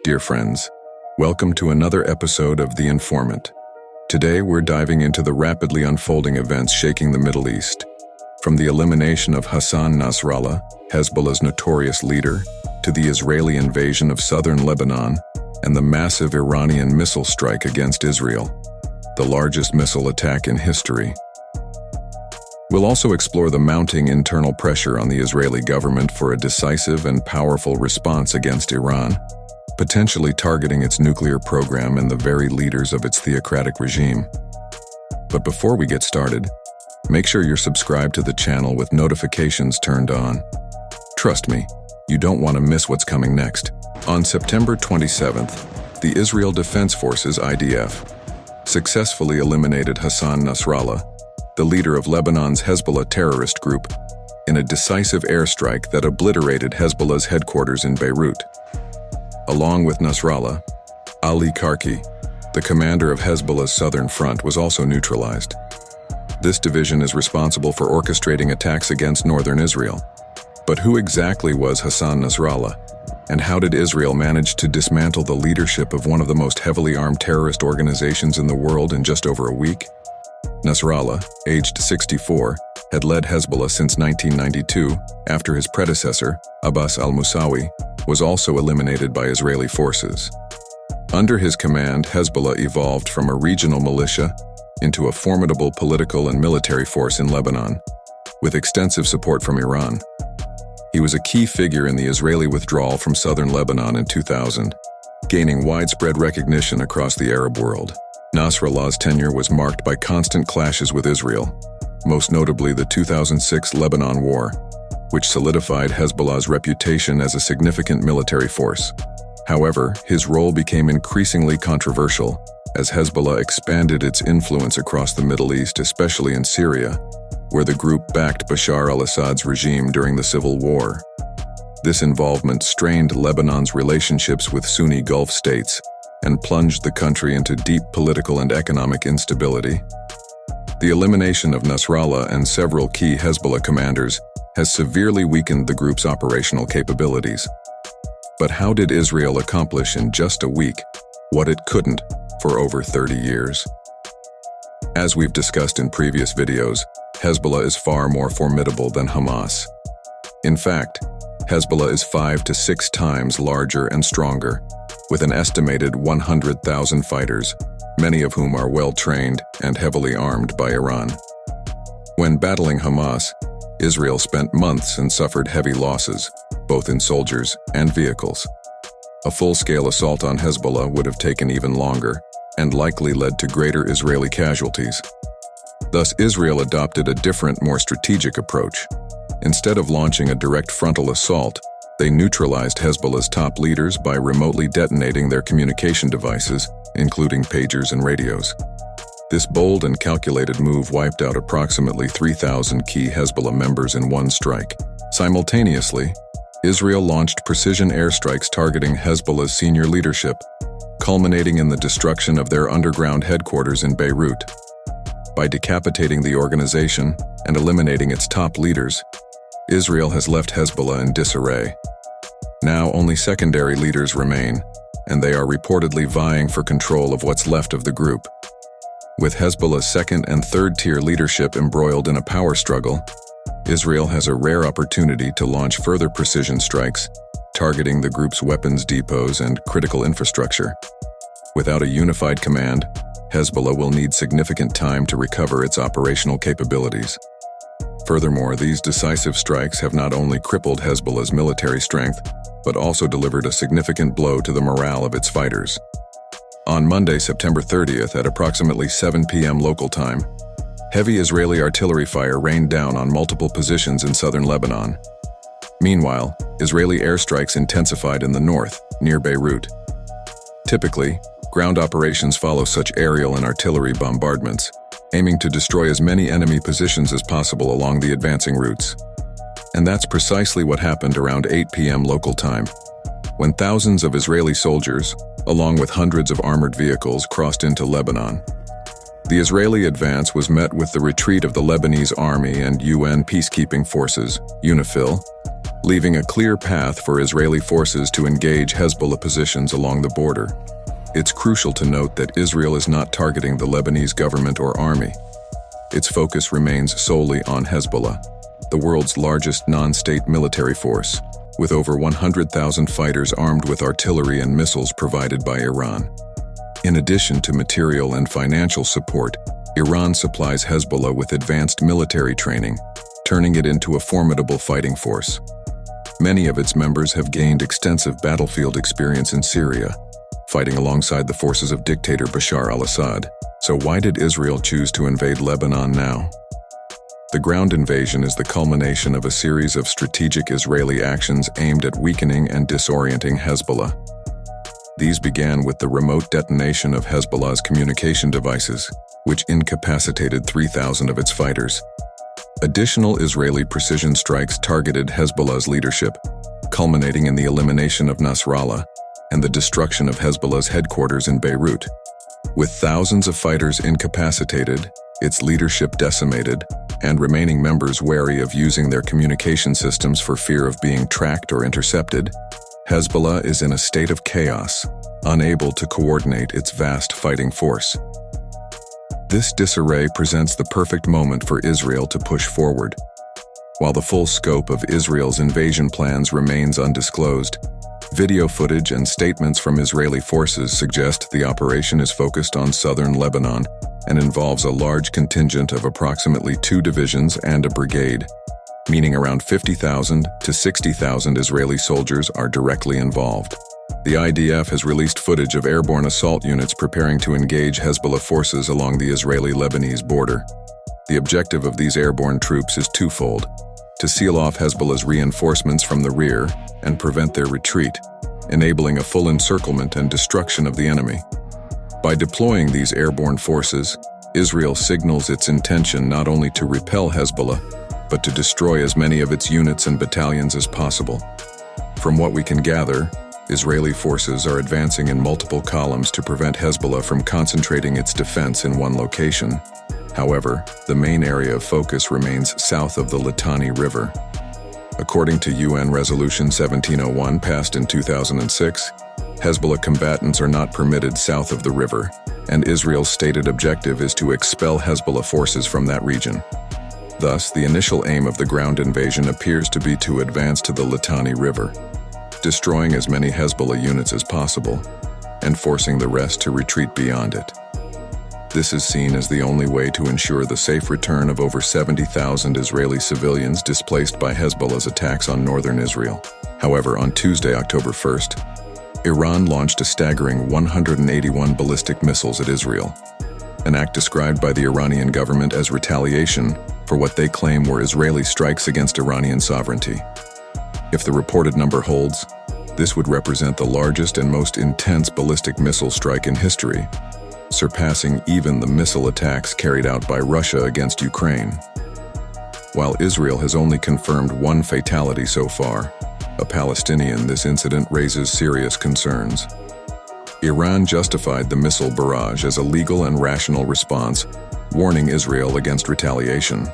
Dear friends, welcome to another episode of The Informant. Today we're diving into the rapidly unfolding events shaking the Middle East. From the elimination of Hassan Nasrallah, Hezbollah's notorious leader, to the Israeli invasion of southern Lebanon and the massive Iranian missile strike against Israel, the largest missile attack in history. We'll also explore the mounting internal pressure on the Israeli government for a decisive and powerful response against Iran, potentially targeting its nuclear program and the very leaders of its theocratic regime. But before we get started, make sure you're subscribed to the channel with notifications turned on. Trust me, you don't want to miss what's coming next. On September 27th, the Israel Defense Forces (IDF) successfully eliminated Hassan Nasrallah, the leader of Lebanon's Hezbollah terrorist group, in a decisive airstrike that obliterated Hezbollah's headquarters in Beirut. Along with Nasrallah, Ali Karki, the commander of Hezbollah's southern front, was also neutralized. This division is responsible for orchestrating attacks against northern Israel. But who exactly was Hassan Nasrallah, and how did Israel manage to dismantle the leadership of one of the most heavily armed terrorist organizations in the world in just over a week? Nasrallah, aged 64, had led Hezbollah since 1992 after his predecessor, Abbas al-Musawi, was also eliminated by Israeli forces. Under his command, Hezbollah evolved from a regional militia into a formidable political and military force in Lebanon, with extensive support from Iran. He was a key figure in the Israeli withdrawal from southern Lebanon in 2000, gaining widespread recognition across the Arab world. Nasrallah's tenure was marked by constant clashes with Israel, most notably the 2006 Lebanon War, which solidified Hezbollah's reputation as a significant military force. However, his role became increasingly controversial as Hezbollah expanded its influence across the Middle East, especially in Syria, where the group backed Bashar al-Assad's regime during the civil war. This involvement strained Lebanon's relationships with Sunni Gulf states and plunged the country into deep political and economic instability. The elimination of Nasrallah and several key Hezbollah commanders has severely weakened the group's operational capabilities. But how did Israel accomplish in just a week what it couldn't for over 30 years? As we've discussed in previous videos, Hezbollah is far more formidable than Hamas. In fact, Hezbollah is 5 to 6 times larger and stronger, with an estimated 100,000 fighters, many of whom are well-trained and heavily armed by Iran. When battling Hamas, Israel spent months and suffered heavy losses, both in soldiers and vehicles. A full-scale assault on Hezbollah would have taken even longer and likely led to greater Israeli casualties. Thus, Israel adopted a different, more strategic approach. Instead of launching a direct frontal assault, they neutralized Hezbollah's top leaders by remotely detonating their communication devices, including pagers and radios. This bold and calculated move wiped out approximately 3,000 key Hezbollah members in one strike. Simultaneously, Israel launched precision airstrikes targeting Hezbollah's senior leadership, culminating in the destruction of their underground headquarters in Beirut. By decapitating the organization and eliminating its top leaders, Israel has left Hezbollah in disarray. Now only secondary leaders remain, and they are reportedly vying for control of what's left of the group. With Hezbollah's second and third-tier leadership embroiled in a power struggle, Israel has a rare opportunity to launch further precision strikes, targeting the group's weapons depots and critical infrastructure. Without a unified command, Hezbollah will need significant time to recover its operational capabilities. Furthermore, these decisive strikes have not only crippled Hezbollah's military strength, but also delivered a significant blow to the morale of its fighters. On Monday, September 30th, at approximately 7 p.m. local time, heavy Israeli artillery fire rained down on multiple positions in southern Lebanon. Meanwhile, Israeli airstrikes intensified in the north, near Beirut. Typically, ground operations follow such aerial and artillery bombardments, aiming to destroy as many enemy positions as possible along the advancing routes. And that's precisely what happened around 8 p.m. local time, when thousands of Israeli soldiers, along with hundreds of armored vehicles, crossed into Lebanon. The Israeli advance was met with the retreat of the Lebanese army and UN peacekeeping forces, UNIFIL, leaving a clear path for Israeli forces to engage Hezbollah positions along the border. It's crucial to note that Israel is not targeting the Lebanese government or army. Its focus remains solely on Hezbollah, the world's largest non-state military force, with over 100,000 fighters armed with artillery and missiles provided by Iran. In addition to material and financial support, Iran supplies Hezbollah with advanced military training, turning it into a formidable fighting force. Many of its members have gained extensive battlefield experience in Syria, fighting alongside the forces of dictator Bashar al-Assad. So why did Israel choose to invade Lebanon now? The ground invasion is the culmination of a series of strategic Israeli actions aimed at weakening and disorienting Hezbollah. These began with the remote detonation of Hezbollah's communication devices, which incapacitated 3,000 of its fighters. Additional Israeli precision strikes targeted Hezbollah's leadership, culminating in the elimination of Nasrallah and the destruction of Hezbollah's headquarters in Beirut. With thousands of fighters incapacitated, its leadership decimated, and remaining members wary of using their communication systems for fear of being tracked or intercepted, Hezbollah is in a state of chaos, unable to coordinate its vast fighting force. This disarray presents the perfect moment for Israel to push forward. While the full scope of Israel's invasion plans remains undisclosed, video footage and statements from Israeli forces suggest the operation is focused on southern Lebanon and involves a large contingent of approximately 2 divisions and a brigade, meaning around 50,000 to 60,000 Israeli soldiers are directly involved. The IDF has released footage of airborne assault units preparing to engage Hezbollah forces along the Israeli-Lebanese border. The objective of these airborne troops is twofold: to seal off Hezbollah's reinforcements from the rear and prevent their retreat, enabling a full encirclement and destruction of the enemy. By deploying these airborne forces, Israel signals its intention not only to repel Hezbollah, but to destroy as many of its units and battalions as possible. From what we can gather, Israeli forces are advancing in multiple columns to prevent Hezbollah from concentrating its defense in one location. However, the main area of focus remains south of the Litani River. According to UN Resolution 1701 passed in 2006, Hezbollah combatants are not permitted south of the river, and Israel's stated objective is to expel Hezbollah forces from that region. Thus, the initial aim of the ground invasion appears to be to advance to the Litani River, destroying as many Hezbollah units as possible, and forcing the rest to retreat beyond it. This is seen as the only way to ensure the safe return of over 70,000 Israeli civilians displaced by Hezbollah's attacks on northern Israel. However, on Tuesday, October 1st, Iran launched a staggering 181 ballistic missiles at Israel, an act described by the Iranian government as retaliation for what they claim were Israeli strikes against Iranian sovereignty. If the reported number holds, this would represent the largest and most intense ballistic missile strike in history, surpassing even the missile attacks carried out by Russia against Ukraine. While Israel has only confirmed one fatality so far, a Palestinian, this incident raises serious concerns. Iran justified the missile barrage as a legal and rational response, warning Israel against retaliation.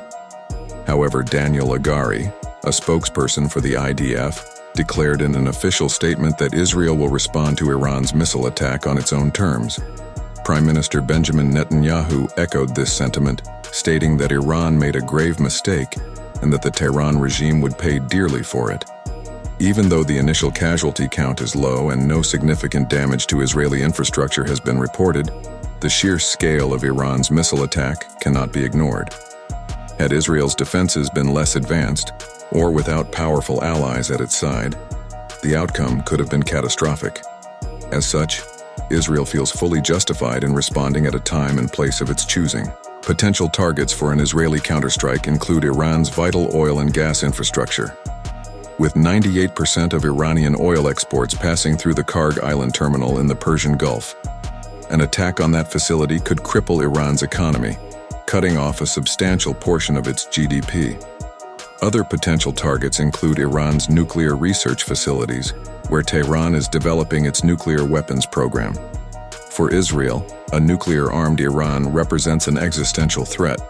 However, Daniel Agari, a spokesperson for the IDF, declared in an official statement that Israel will respond to Iran's missile attack on its own terms. Prime Minister Benjamin Netanyahu echoed this sentiment, stating that Iran made a grave mistake and that the Tehran regime would pay dearly for it. Even though the initial casualty count is low and no significant damage to Israeli infrastructure has been reported, the sheer scale of Iran's missile attack cannot be ignored. Had Israel's defenses been less advanced, or without powerful allies at its side, the outcome could have been catastrophic. As such, Israel feels fully justified in responding at a time and place of its choosing. Potential targets for an Israeli counterstrike include Iran's vital oil and gas infrastructure. With 98% of Iranian oil exports passing through the Karg Island terminal in the Persian Gulf, an attack on that facility could cripple Iran's economy, cutting off a substantial portion of its GDP. Other potential targets include Iran's nuclear research facilities, where Tehran is developing its nuclear weapons program. For Israel, a nuclear-armed Iran represents an existential threat.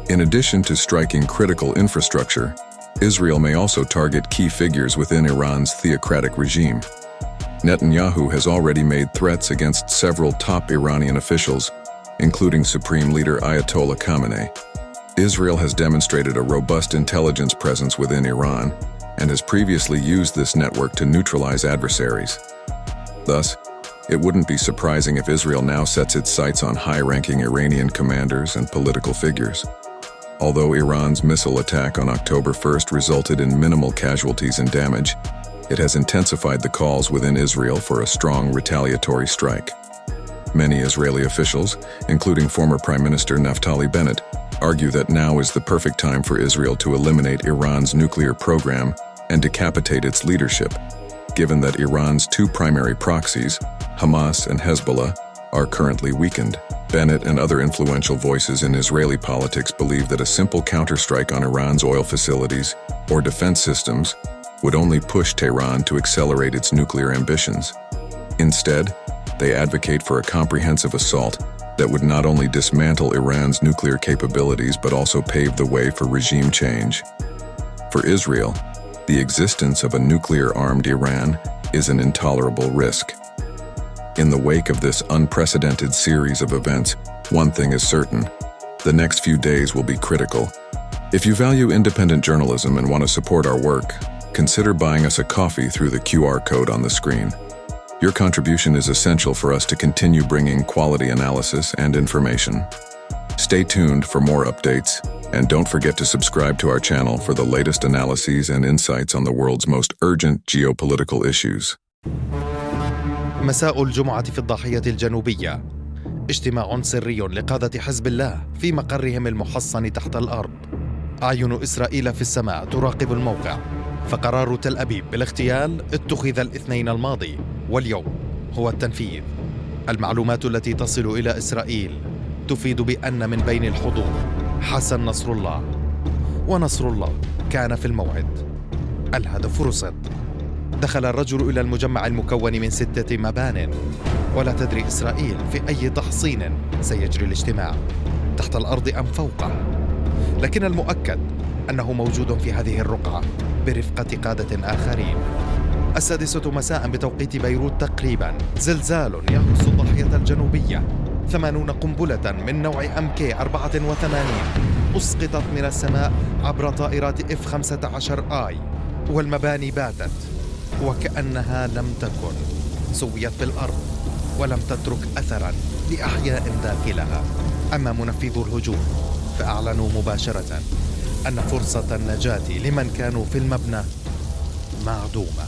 In addition to striking critical infrastructure, Israel may also target key figures within Iran's theocratic regime. Netanyahu has already made threats against several top Iranian officials, including Supreme Leader Ayatollah Khamenei. Israel has demonstrated a robust intelligence presence within Iran and has previously used this network to neutralize adversaries. Thus, it wouldn't be surprising if Israel now sets its sights on high-ranking Iranian commanders and political figures. Although Iran's missile attack on October 1st resulted in minimal casualties and damage, it has intensified the calls within Israel for a strong retaliatory strike. Many Israeli officials, including former Prime Minister Naftali Bennett, argue that now is the perfect time for Israel to eliminate Iran's nuclear program and decapitate its leadership, given that Iran's two primary proxies, Hamas and Hezbollah, are currently weakened. Bennett and other influential voices in Israeli politics believe that a simple counterstrike on Iran's oil facilities or defense systems would only push Tehran to accelerate its nuclear ambitions. Instead, they advocate for a comprehensive assault that would not only dismantle Iran's nuclear capabilities but also pave the way for regime change. For Israel, the existence of a nuclear-armed Iran is an intolerable risk. In the wake of this unprecedented series of events, one thing is certain: the next few days will be critical. If you value independent journalism and want to support our work, consider buying us a coffee through the QR code on the screen. Your contribution is essential for us to continue bringing quality analysis and information. Stay tuned for more updates, and don't forget to subscribe to our channel for the latest analyses and insights on the world's most urgent geopolitical issues. مساء الجمعة في الضاحية الجنوبية، اجتماع سري لقادة حزب الله في مقرهم المحصن تحت الأرض. أعين إسرائيل في السماء تراقب الموقع، فقرار تل أبيب بالاغتيال اتخذ الاثنين الماضي، واليوم هو التنفيذ. المعلومات التي تصل إلى إسرائيل تفيد بأن من بين الحضور حسن نصر الله، ونصر الله كان في الموعد. الهدف رصد. دخل الرجل إلى المجمع المكون من 6 مبان، ولا تدري إسرائيل في أي تحصين سيجري الاجتماع، تحت الأرض أم فوقه. لكن المؤكد أنه موجود في هذه الرقعة برفقة قادة آخرين. 6 مساء بتوقيت بيروت تقريبا، زلزال يهز الضاحية الجنوبية. 80 قنبلة من نوع MK-84 أسقطت من السماء عبر طائرات F-15I، والمباني باتت وكأنها لم تكن، سويت بالأرض ولم تترك أثراً لأحياء داخلها. أما منفذو الهجوم فأعلنوا مباشرة أن فرصة النجاة لمن كانوا في المبنى معدومة.